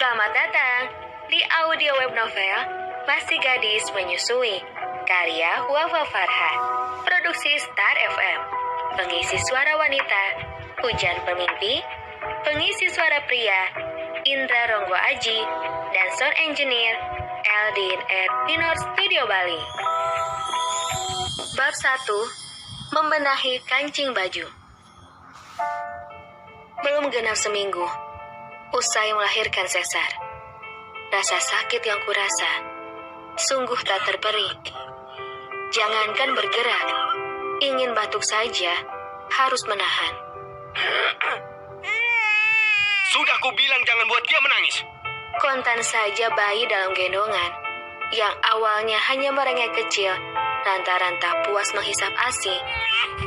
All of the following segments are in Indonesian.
Selamat datang di audio web novel Masih Gadis Menyusui, karya Wafa Farha, produksi Star FM, pengisi suara wanita, Hujan Pemimpi, pengisi suara pria, Indra Ronggo Aji, dan sound engineer, Eldin at Minor Studio Bali. Bab 1, Membenahi Kancing Baju. Belum genap seminggu, usai melahirkan sesar. Rasa sakit yang kurasa sungguh tak terperi. Jangankan bergerak, ingin batuk saja harus menahan. Sudah kubilang jangan buat dia menangis. Kontan saja bayi dalam gendongan yang awalnya hanya merengek kecil lantaran tak puas menghisap ASI,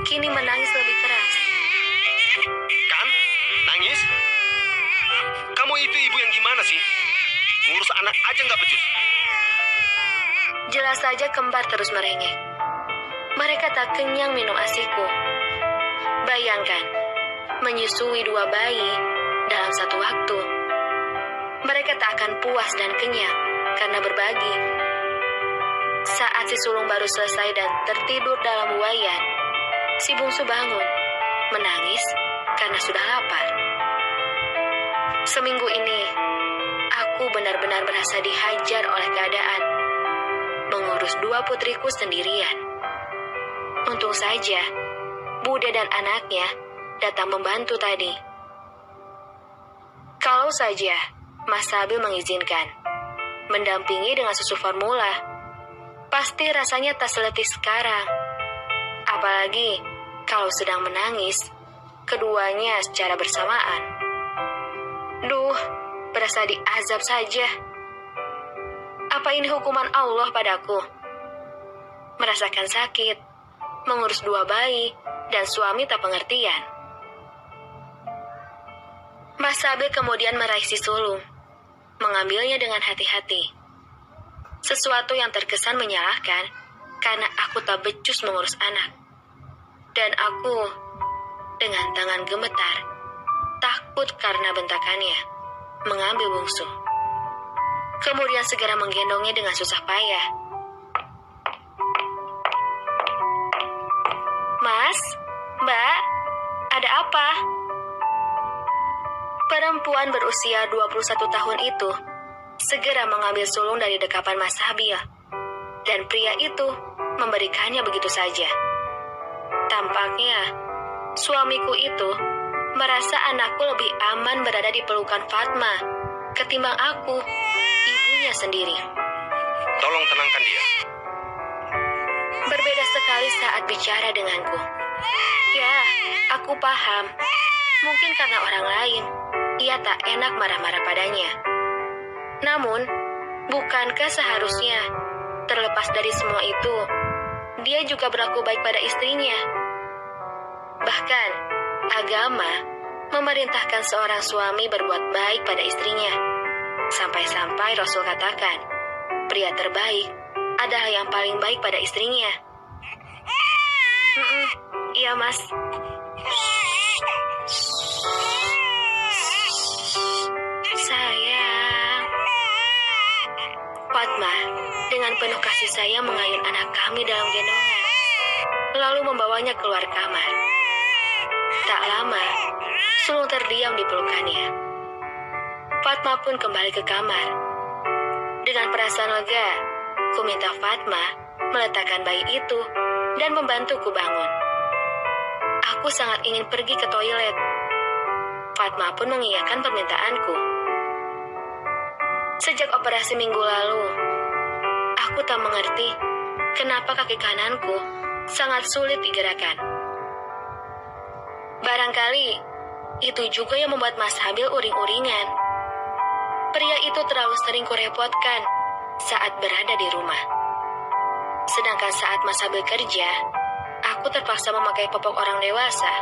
kini menangis lebih keras. Kan? Nangis? Kamu itu ibu yang gimana sih? Ngurus anak aja nggak becus. Jelas saja kembar terus merengek. Mereka tak kenyang minum ASIku. Bayangkan, menyusui 2 bayi dalam satu waktu. Mereka tak akan puas dan kenyang karena berbagi. Saat si sulung baru selesai dan tertidur dalam buayan, si bungsu bangun, menangis karena sudah lapar. Seminggu ini, aku benar-benar merasa dihajar oleh keadaan, mengurus 2 putriku sendirian. Untung saja, Bude dan anaknya datang membantu tadi. Kalau saja Mas Sabil mengizinkan, mendampingi dengan susu formula, pasti rasanya tak seletih sekarang. Apalagi kalau sedang menangis, keduanya secara bersamaan. Duh, berasa diazab saja. Apa ini hukuman Allah padaku? Merasakan sakit, mengurus 2 bayi, dan suami tak pengertian. Mas Sabil kemudian meraih si sulung, mengambilnya dengan hati-hati. Sesuatu yang terkesan menyalahkan karena aku tak becus mengurus anak. Dan aku dengan tangan gemetar, takut karena bentakannya, mengambil bungsu. Kemudian segera menggendongnya dengan susah payah. Mas, Mbak, ada apa? Perempuan berusia 21 tahun itu segera mengambil sulung dari dekapan Mas Sabil, dan pria itu memberikannya begitu saja. Tampaknya suamiku itu merasa anakku lebih aman berada di pelukan Fatma ketimbang aku, ibunya sendiri. Tolong tenangkan dia. Berbeda sekali saat bicara denganku. Ya, aku paham. Mungkin karena orang lain, ia tak enak marah-marah padanya. Namun, bukankah seharusnya, terlepas dari semua itu, dia juga berlaku baik pada istrinya? Bahkan, agama memerintahkan seorang suami berbuat baik pada istrinya. Sampai-sampai Rasul katakan, pria terbaik adalah yang paling baik pada istrinya. Iya, Mas. Sayang. Fatma dengan penuh kasih sayang mengayun anak kami dalam gendongan, lalu membawanya keluar kamar. Tak lama, sulung terdiam di pelukannya. Fatma pun kembali ke kamar. Dengan perasaan lega, ku minta Fatma meletakkan bayi itu dan membantuku bangun. Aku sangat ingin pergi ke toilet. Fatma pun mengiyakan permintaanku. Sejak operasi minggu lalu, aku tak mengerti kenapa kaki kananku sangat sulit digerakkan. Barangkali itu juga yang membuat Mas Sabil uring-uringan. Pria itu terlalu sering kurepotkan saat berada di rumah. Sedangkan saat Mas Sabil kerja, aku terpaksa memakai popok orang dewasa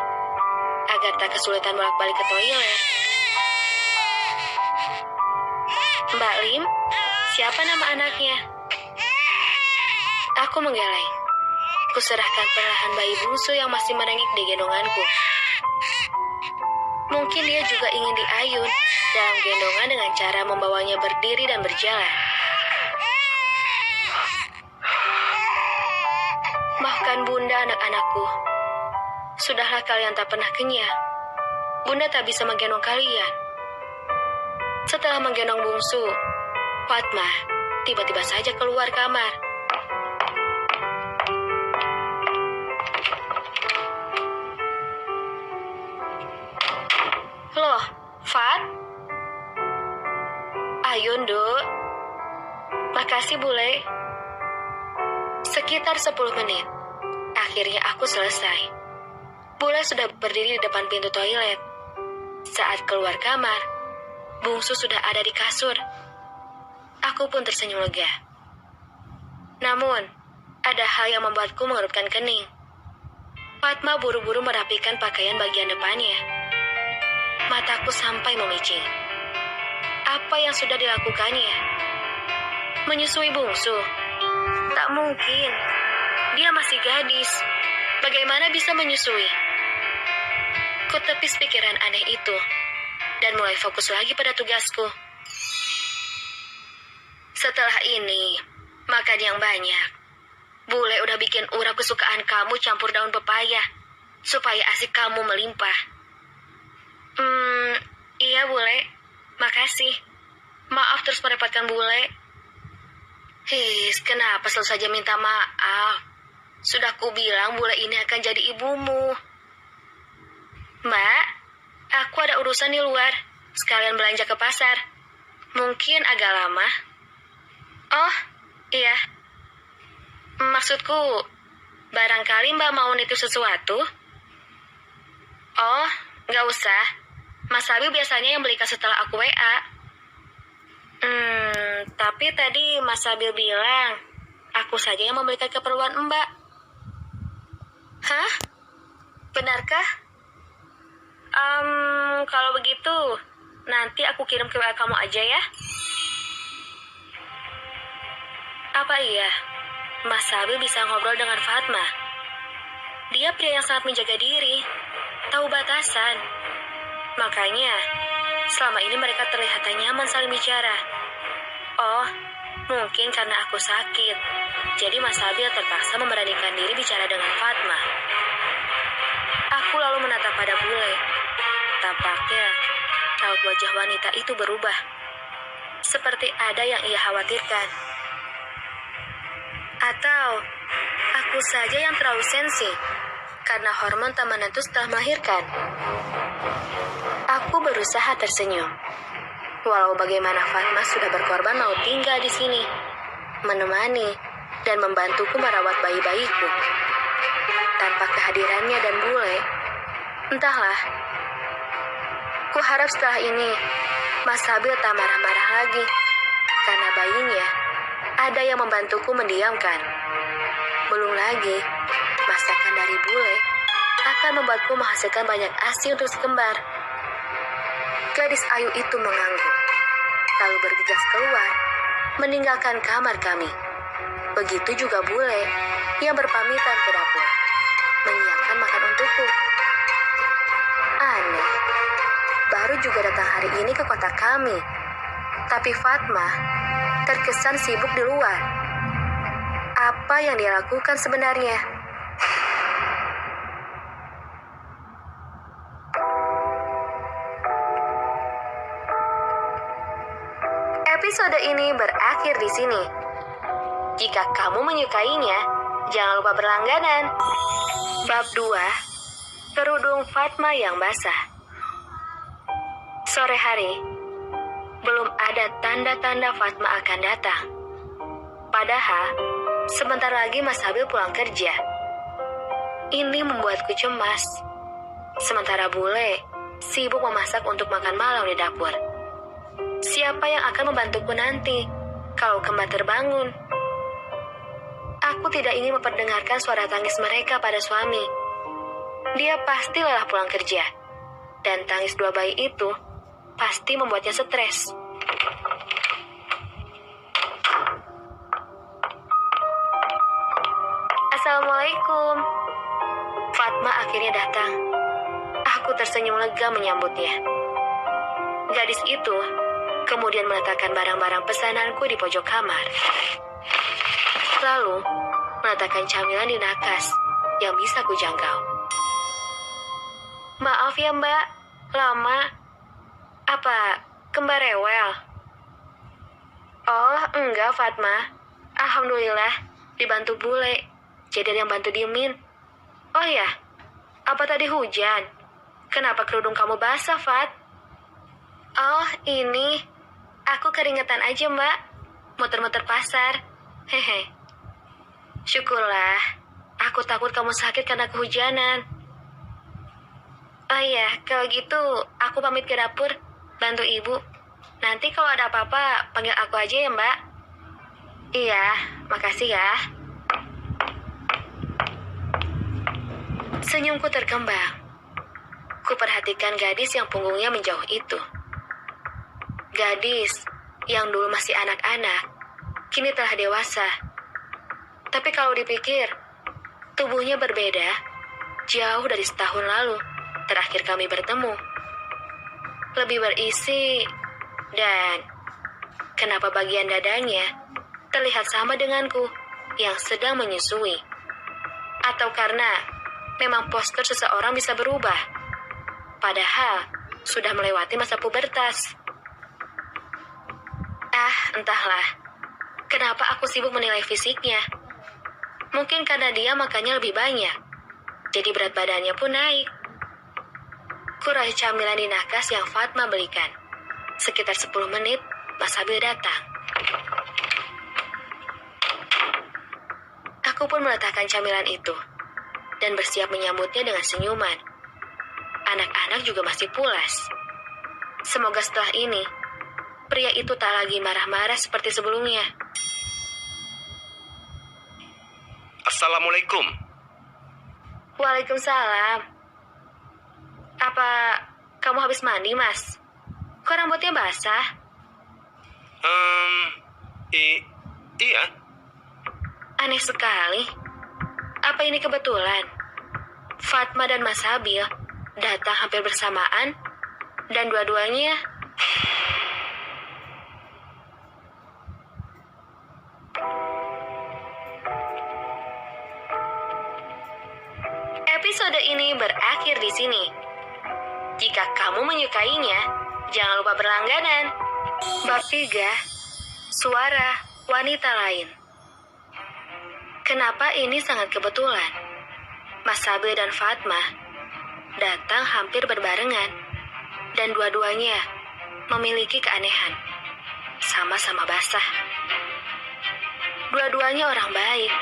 agar tak kesulitan bolak-balik ke toilet. Mbak Lim, siapa nama anaknya? Aku menggeleng. Kuserahkan perlahan bayi bungsu yang masih merengek di gendonganku. Mungkin dia juga ingin diayun dalam gendongan dengan cara membawanya berdiri dan berjalan. Maafkan Bunda, anak-anakku. Sudahlah kalian tak pernah kenyang. Bunda tak bisa menggendong kalian. Setelah menggendong bungsu, Fatma tiba-tiba saja keluar kamar. Loh, Fat? Ayo, Nduk. Makasih, Bule. Sekitar 10 menit. Akhirnya aku selesai. Bule sudah berdiri di depan pintu toilet. Saat keluar kamar, bungsu sudah ada di kasur. Aku pun tersenyum lega. Namun, ada hal yang membuatku mengerutkan kening. Fatma buru-buru merapikan pakaian bagian depannya. Mataku sampai memicing. Apa yang sudah dilakukannya? Menyusui bungsu? Tak mungkin. Dia masih gadis. Bagaimana bisa menyusui? Kutepis pikiran aneh itu dan mulai fokus lagi pada tugasku. Setelah ini, makan yang banyak. Bule udah bikin urap kesukaan kamu campur daun pepaya supaya asik kamu melimpah. Iya, Bule. Makasih. Maaf terus merepotkan Bule. Kenapa selalu saja minta maaf? Sudah kubilang Bule ini akan jadi ibumu. Mbak, aku ada urusan di luar. Sekalian belanja ke pasar. Mungkin agak lama. Oh, iya. Maksudku, barangkali Mbak mau nitip sesuatu? Oh, nggak usah. Mas Sabil biasanya yang belikan setelah aku WA. Tapi tadi Mas Sabil bilang, aku saja yang membelikan keperluan Mbak. Hah? Benarkah? Kalau begitu, nanti aku kirim ke WA kamu aja ya. Apa iya? Mas Sabil bisa ngobrol dengan Fatma? Dia pria yang sangat menjaga diri, tahu batasan. Makanya, selama ini mereka terlihat nyaman saling bicara. Oh, mungkin karena aku sakit. Jadi Mas Sabil terpaksa memberanikan diri bicara dengan Fatma. Aku lalu menatap pada Bule. Tampaknya, raut wajah wanita itu berubah. Seperti ada yang ia khawatirkan. Atau, aku saja yang terlalu sensi. Karena hormon tak menentu setelah melahirkan. Aku berusaha tersenyum. Walau bagaimana Fatma sudah berkorban mau tinggal di sini, menemani dan membantuku merawat bayi-bayiku. Tanpa kehadirannya dan Bule, entahlah. Kuharap setelah ini Mas Sabil tak marah-marah lagi karena bayinya ada yang membantuku mendiamkan. Belum lagi, masakan dari Bule akan membuatku menghasilkan banyak ASI untuk si kembar. Gadis ayu itu mengangguk, lalu bergegas keluar, meninggalkan kamar kami. Begitu juga Bule yang berpamitan ke dapur, menyiapkan makan untukku. Aneh, baru juga datang hari ini ke kota kami. Tapi Fatma terkesan sibuk di luar. Apa yang dia lakukan sebenarnya? Episode ini berakhir di sini. Jika kamu menyukainya, jangan lupa berlangganan. Bab 2, Kerudung Fatma yang basah. Sore hari, belum ada tanda-tanda Fatma akan datang. Padahal, sebentar lagi Mas Sabil pulang kerja. Ini membuatku cemas. Sementara Bule sibuk memasak untuk makan malam di dapur. Siapa yang akan membantuku nanti kalau kembar terbangun? Aku tidak ingin memperdengarkan suara tangis mereka pada suami. Dia pasti lelah pulang kerja. Dan tangis dua bayi itu pasti membuatnya stres. Assalamualaikum. Fatma akhirnya datang. Aku tersenyum lega menyambutnya. Gadis itu kemudian meletakkan barang-barang pesananku di pojok kamar. Lalu, meletakkan camilan di nakas yang bisa kujangkau. Maaf ya Mbak, lama. Apa kembar rewel? Oh, enggak Fatma. Alhamdulillah, dibantu bule. Jadi ada yang bantu diemin. Oh ya, apa tadi hujan? Kenapa kerudung kamu basah, Fat? Oh, ini. Aku keringetan aja, Mbak. Muter-muter pasar. Hehe. Syukurlah. Aku takut kamu sakit karena kehujanan. Oh iya, kalau gitu aku pamit ke dapur. Bantu ibu. Nanti kalau ada apa-apa, panggil aku aja ya, Mbak. Iya, makasih ya. Senyumku terkembang. Kuperhatikan gadis yang punggungnya menjauh itu. Gadis yang dulu masih anak-anak, kini telah dewasa. Tapi kalau dipikir, tubuhnya berbeda, jauh dari setahun lalu terakhir kami bertemu. Lebih berisi, dan kenapa bagian dadanya terlihat sama denganku yang sedang menyusui? Atau karena memang postur seseorang bisa berubah, padahal sudah melewati masa pubertas. Entahlah, kenapa aku sibuk menilai fisiknya. Mungkin karena dia makannya lebih banyak, jadi berat badannya pun naik. Kurai camilan di nakas yang Fatma belikan. Sekitar 10 menit, Mas Habil datang. Aku pun meletakkan camilan itu, dan bersiap menyambutnya dengan senyuman. Anak-anak juga masih pulas. Semoga setelah ini, pria itu tak lagi marah-marah seperti sebelumnya. Assalamualaikum. Waalaikumsalam. Apa kamu habis mandi, Mas? Kok rambutnya basah? Iya. Aneh sekali. Apa ini kebetulan? Fatma dan Mas Habil datang hampir bersamaan, dan dua-duanya episode ini berakhir di sini. Jika kamu menyukainya, jangan lupa berlangganan. Bab 3, Suara Wanita Lain. Kenapa ini sangat kebetulan? Mas Habil dan Fatma datang hampir berbarengan, dan dua-duanya memiliki keanehan. Sama-sama basah. Dua-duanya orang baik.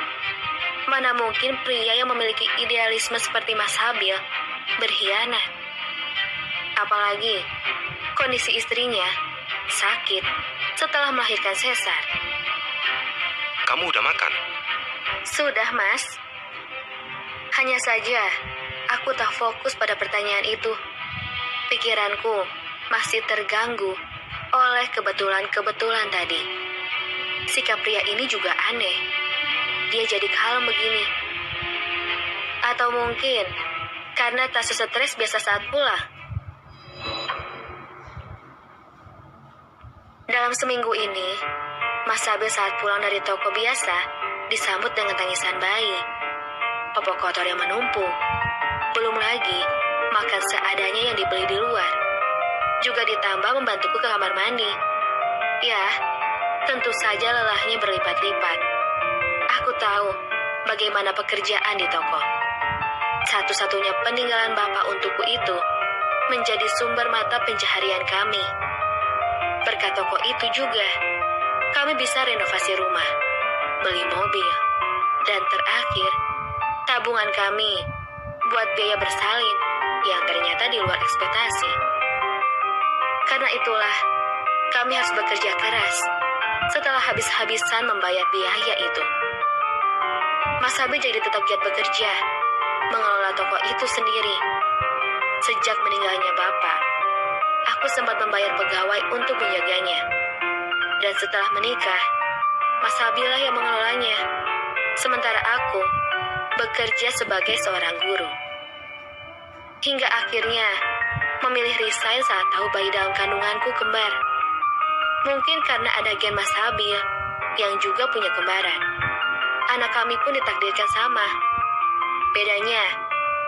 Mana mungkin pria yang memiliki idealisme seperti Mas Habil berkhianat. Apalagi kondisi istrinya sakit setelah melahirkan sesar. Kamu udah makan? Sudah, Mas. Hanya saja, aku tak fokus pada pertanyaan itu. Pikiranku masih terganggu oleh kebetulan-kebetulan tadi. Sikap pria ini juga aneh. Dia jadi kalem begini. Atau mungkin karena tak stres biasa saat pulang. Dalam seminggu ini, Mas Habil saat pulang dari toko biasa disambut dengan tangisan bayi. Popok kotor yang menumpuk. Belum lagi makan seadanya yang dibeli di luar. Juga ditambah membantuku ke kamar mandi. Ya, tentu saja lelahnya berlipat-lipat. Aku tahu bagaimana pekerjaan di toko. Satu-satunya peninggalan bapak untukku itu menjadi sumber mata pencaharian kami. Berkat toko itu juga, kami bisa renovasi rumah, beli mobil, dan terakhir, tabungan kami buat biaya bersalin yang ternyata di luar ekspektasi. Karena itulah, kami harus bekerja keras setelah habis-habisan membayar biaya itu. Mas Habil jadi tetap giat bekerja, mengelola toko itu sendiri. Sejak meninggalnya bapak, aku sempat membayar pegawai untuk menjaganya. Dan setelah menikah, Mas Habil lah yang mengelolanya. Sementara aku bekerja sebagai seorang guru. Hingga akhirnya memilih resign saat tahu bayi dalam kandunganku kembar. Mungkin karena ada gen Mas Habil yang juga punya kembaran. Anak kami pun ditakdirkan sama. Bedanya,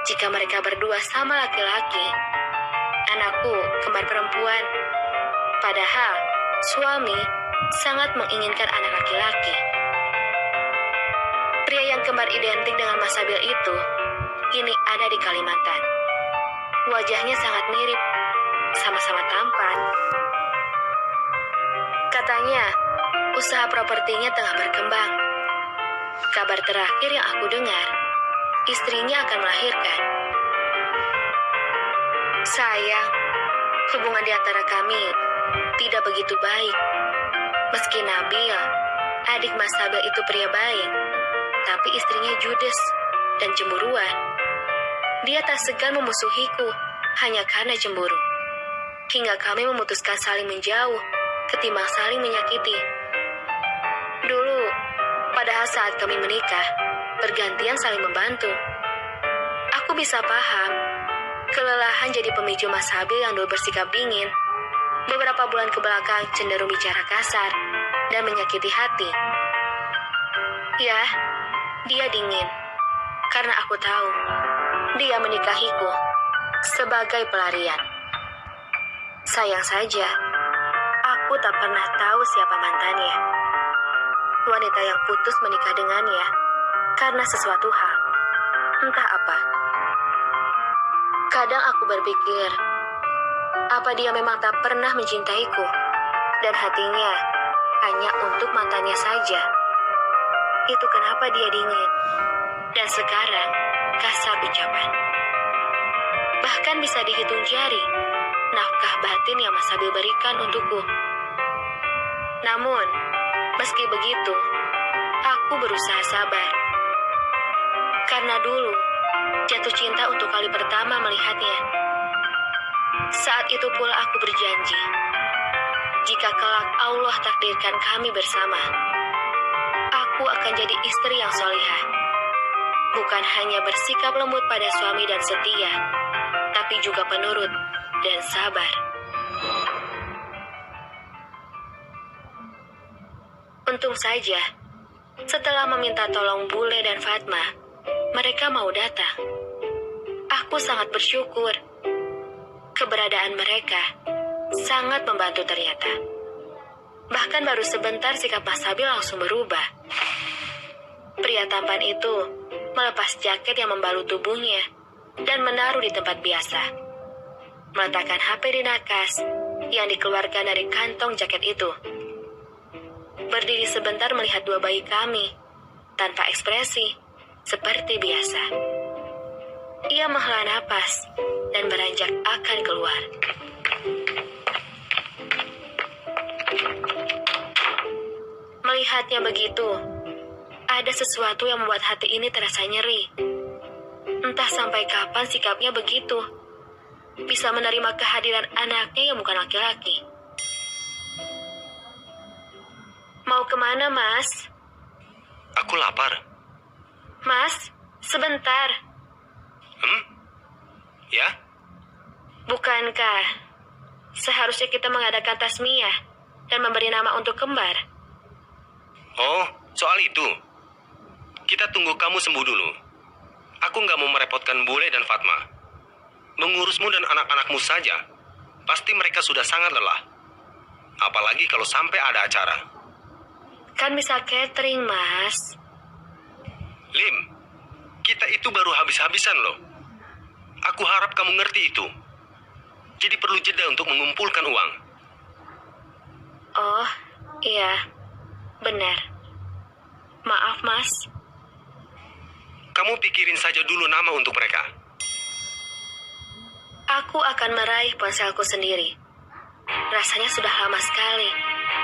jika mereka berdua sama laki-laki, anakku kembar perempuan. Padahal suami sangat menginginkan anak laki-laki. Pria yang kembar identik dengan Mas Habil itu kini ada di Kalimantan. Wajahnya sangat mirip, sama-sama tampan. Katanya, usaha propertinya tengah berkembang. Kabar terakhir yang aku dengar, istrinya akan melahirkan. Sayang, hubungan di antara kami tidak begitu baik. Meski Nabil, adik Mas Habil itu pria baik, tapi istrinya judes dan cemburuan. Dia tak segan memusuhiku hanya karena cemburu. Hingga kami memutuskan saling menjauh ketimbang saling menyakiti. Dulu, padahal saat kami menikah, bergantian saling membantu. Aku bisa paham, kelelahan jadi pemicu Mas Habil yang dulu bersikap dingin. Beberapa bulan kebelakang cenderung bicara kasar dan menyakiti hati. Ya, dia dingin. Karena aku tahu, dia menikahiku sebagai pelarian. Sayang saja, aku tak pernah tahu siapa mantannya. Wanita yang putus menikah dengannya karena sesuatu hal, entah apa. Kadang aku berpikir, apa dia memang tak pernah mencintaiku dan hatinya hanya untuk mantannya saja. Itu kenapa dia dingin dan sekarang kasar ucapan. Bahkan bisa dihitung jari nafkah batin yang Mas Habil berikan untukku. Namun, meski begitu, aku berusaha sabar. Karena dulu, jatuh cinta untuk kali pertama melihatnya. Saat itu pula aku berjanji, jika kelak Allah takdirkan kami bersama, aku akan jadi istri yang solihah. Bukan hanya bersikap lembut pada suami dan setia, tapi juga penurut dan sabar. Untung saja, setelah meminta tolong Bule dan Fatma, mereka mau datang. Aku sangat bersyukur. Keberadaan mereka sangat membantu ternyata. Bahkan baru sebentar sikap Mas Habil langsung berubah. Pria tampan itu melepas jaket yang membalut tubuhnya dan menaruh di tempat biasa. Meletakkan HP di nakas yang dikeluarkan dari kantong jaket itu. Berdiri sebentar melihat dua bayi kami, tanpa ekspresi, seperti biasa. Ia menghela napas dan beranjak akan keluar. Melihatnya begitu, ada sesuatu yang membuat hati ini terasa nyeri. Entah sampai kapan sikapnya begitu. Bisa menerima kehadiran anaknya yang bukan laki-laki. Mau kemana, Mas? Aku lapar. Mas, sebentar. Ya? Bukankah seharusnya kita mengadakan tasmiyah dan memberi nama untuk kembar? Oh, soal itu. Kita tunggu kamu sembuh dulu. Aku nggak mau merepotkan Bule dan Fatma. Mengurusmu dan anak-anakmu saja, pasti mereka sudah sangat lelah. Apalagi kalau sampai ada acara. Kan bisa catering, Mas. Lim, kita itu baru habis-habisan loh. Aku harap kamu ngerti itu. Jadi perlu jeda untuk mengumpulkan uang. Oh, iya. Benar. Maaf, Mas. Kamu pikirin saja dulu nama untuk mereka. Aku akan meraih ponselku sendiri. Rasanya sudah lama sekali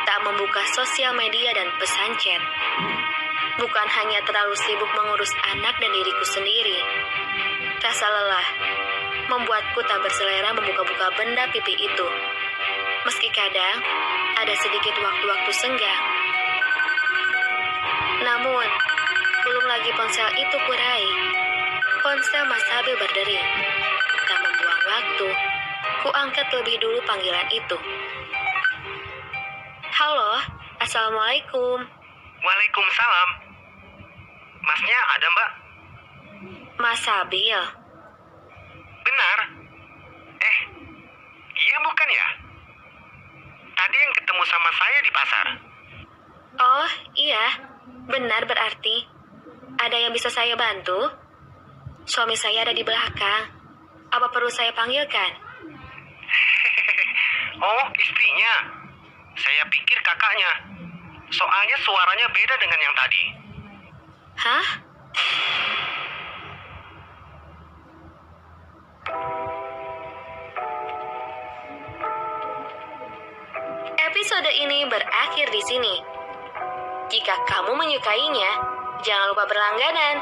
tak membuka sosial media dan pesan chat. Bukan hanya terlalu sibuk mengurus anak dan diriku sendiri. Rasa lelah membuatku tak berselera membuka-buka benda pipi itu. Meski kadang ada sedikit waktu-waktu senggang. Namun, belum lagi ponsel itu kurai. Ponsel Mas Habil berdering. Tak waktu, ku angkat lebih dulu panggilan itu. Halo, Assalamualaikum. Waalaikumsalam. Masnya ada, Mbak? Mas Sabil. Benar. Iya bukan ya? Tadi yang ketemu sama saya di pasar. Oh, iya. Benar berarti. Ada yang bisa saya bantu? Suami saya ada di belakang. Apa perlu saya panggilkan? Oh, istrinya. Saya pikir kakaknya. Soalnya suaranya beda dengan yang tadi. Hah? Episode ini berakhir di sini. Jika kamu menyukainya, jangan lupa berlangganan.